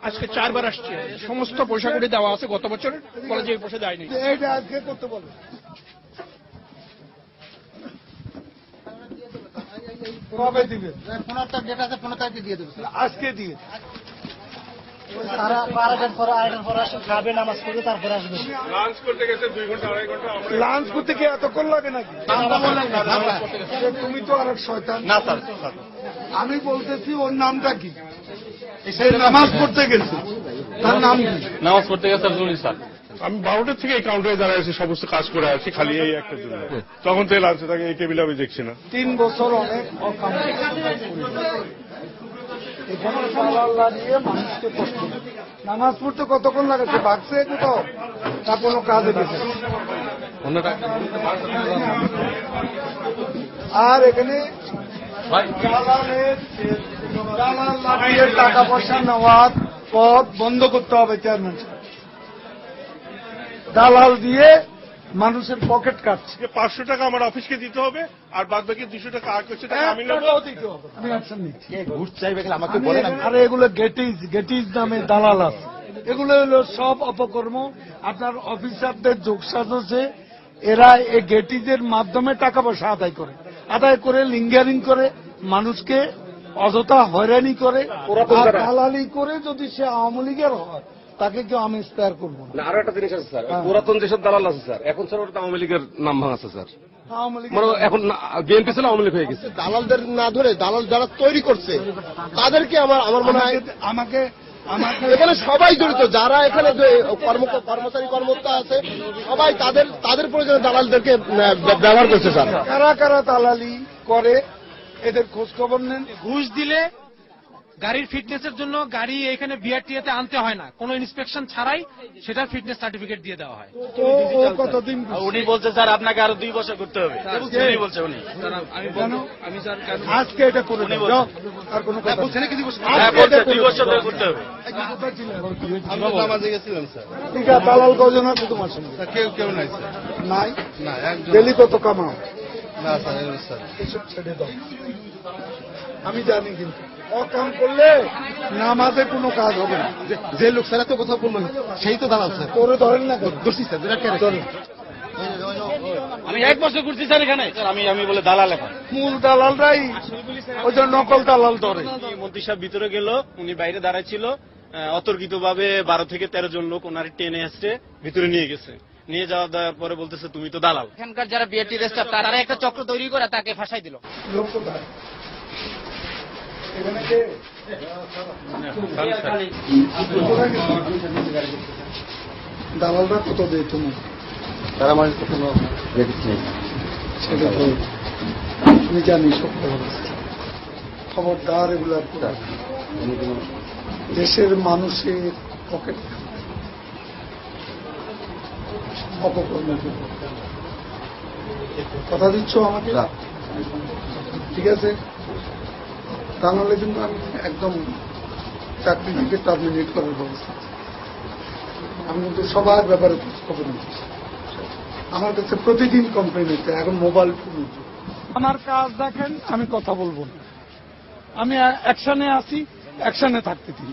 আজকে 4 বার আসছে, সমস্ত পয়সা করে দেওয়া আছে, গত বছর কলেজে এই পয়সা দেয়নি। এইটা আজকে করতে বলো, কবে দিবে? 15 তারিখ ডেট আছে, 15 তারিখে দিয়ে দেবে। আজকে দিয়ে তারা 12টার পর 8টার পর আসে, খাবে, নামাজ পড়বে, তারপরে আসবে। লাঞ্চ করতে গেছে 2 ঘন্টা 2.5 ঘন্টা। লাঞ্চ করতে কি এতক্ষণ লাগে নাকি? তুমি তো আর এক শয়তান না স্যার, আমি বলতেছি ওর নামটা কি? সে নামাজ পড়তে গেছে, তার নাম কি? নামাজ পড়তে গেছে জরুরি স্যার। আমি 12টার থেকে এই কাউন্টারে দাঁড়ায় আছি, সমস্ত কাজ করে আছি, খালি এই একটা জন্য। তখন থেকে লাঞ্চে থাকে, এই টেবিলে আমি দেখছি না। 3 বছর অনেক অকাম এখানে সালাল্লাহ দিয়ে মানুষকে কষ্ট দেয়। নামাজ পড়তে কতক্ষণ লাগাচ্ছে? ভাগছে কোথাও তা কোনো কাজে গেছে। আর এখানে দালালের টাকা পয়সা নেওয়ার পথ বন্ধ করতে হবে চেয়ারম্যান। দালাল দিয়ে মানুষের পকেট কাটছে। 500 টাকা আমার অফিসকে দিতে হবে, আর বাদ বাকি 200 টাকা আর কিছু টাকা আমি নেবো। আমি অ্যাকশন নিচ্ছি। আরে এগুলো গেটিজ নামে দালাল আছে, এগুলো হলো সব অপকর্ম। আপনার অফিসারদের যোগসাজশে এরা এই গেটিজের মাধ্যমে টাকা পয়সা আদায় করে লিঙ্গারিং করে মানুষকে অযথা হয়রানি করে, আর দালালি করে। যদি সে আওয়ামী লীগের হয় তাকে কেউ আমি স্পেয়ার করবো না। আরো একটা জিনিস আছে স্যার, পুরাতন যেসব দালাল আছে স্যার, এখন স্যার ওটা আওয়ামী লীগের নাম ভাঙাচ্ছে স্যার। আওয়ামী লীগ মানে এখন বিএনপি ছিল, আওয়ামী লীগ হয়ে গেছে। দালালদের না ধরে দালাল যারা তৈরি করছে তাদেরকে আমার মনে হয় আমাকে এখানে সবাই জড়িত, যারা এখানে কর্মচারী কর্মকর্তা আছে সবাই তাদের প্রয়োজনে দালালদেরকে ব্যবহার করছে স্যার। কারা কারা দালালি করে এদের খোঁজ খবর নেন। ঘুষ দিলে গাড়ির ফিটনেসের জন্য গাড়ি এখানে বিআরটিএতে আনতে হয় না, কোনো ইন্সপেকশন ছাড়াই সেটা ফিটনেস সার্টিফিকেট দিয়ে দেওয়া হয়। ও কতদিন উনি বলছে স্যার আপনাকে আরো 2 বছর করতে হবে, উনি বলছে। উনি আজকে এটা করে দাও, আর কোনো কথা বলছে না। 2 বছর ধরে করতে হবে। নামাজে গেছিলাম স্যার। ঠিক আছে, দালাল কজন আছে তোমার সঙ্গে? কেউ নাই স্যার। নাই না, একজন ডেলি কত কামাও? না স্যার, স্যার এসব ছেড়ে দাও। আমি জানি কিন্তু অকাম করলে নামাজে কোনো কাজ হবে না। যে লোক স্যার এত কথা বললো সেই তো দালাল স্যার। করে ধরেন না দোষী স্যার, আমি 1 বছর করছি স্যার এখানে। আমি বলে দালাল এখন। মূল দালালরাই ওই যে নকল দালাল ধরে। মন্ত্রী সাহেব ভিতরে গেল, উনি বাইরে দাঁড়ায় ছিল, অতর্কিত ভাবে 12 থেকে 13 জন লোক ওনার টেনে আসছে, ভিতরে নিয়ে গেছে। নিয়ে যাওয়া দেওয়ার পরে বলতেছে তুমি তো দালাল। এখানকার যারা বিআরটি স্টাফ তারা একটা চক্র তৈরি করে তাকে ফাঁসাই দিল। দালালরা কত দেয় তুমি? তারা আমার কোনো রেডিট নেই। সেটা তো আমি জানি, সব খবরদার এগুলো দেশের মানুষের পকেট অপকর্ম কথা দিচ্ছ আমাকে, ঠিক আছে? তা নাহলে কিন্তু আমি একদম চাকরি থেকে টার্মিনেট করার ব্যবস্থা। আমি কিন্তু সবার ব্যাপারে খবর নিচ্ছি। আমার কাছে প্রতিদিন কমপ্লেন হচ্ছে, এখন মোবাইল ফোন। আমার কাজ দেখেন, আমি কথা বলবো না। আমি অ্যাকশনে আসি, অ্যাকশনে থাকতে দিই।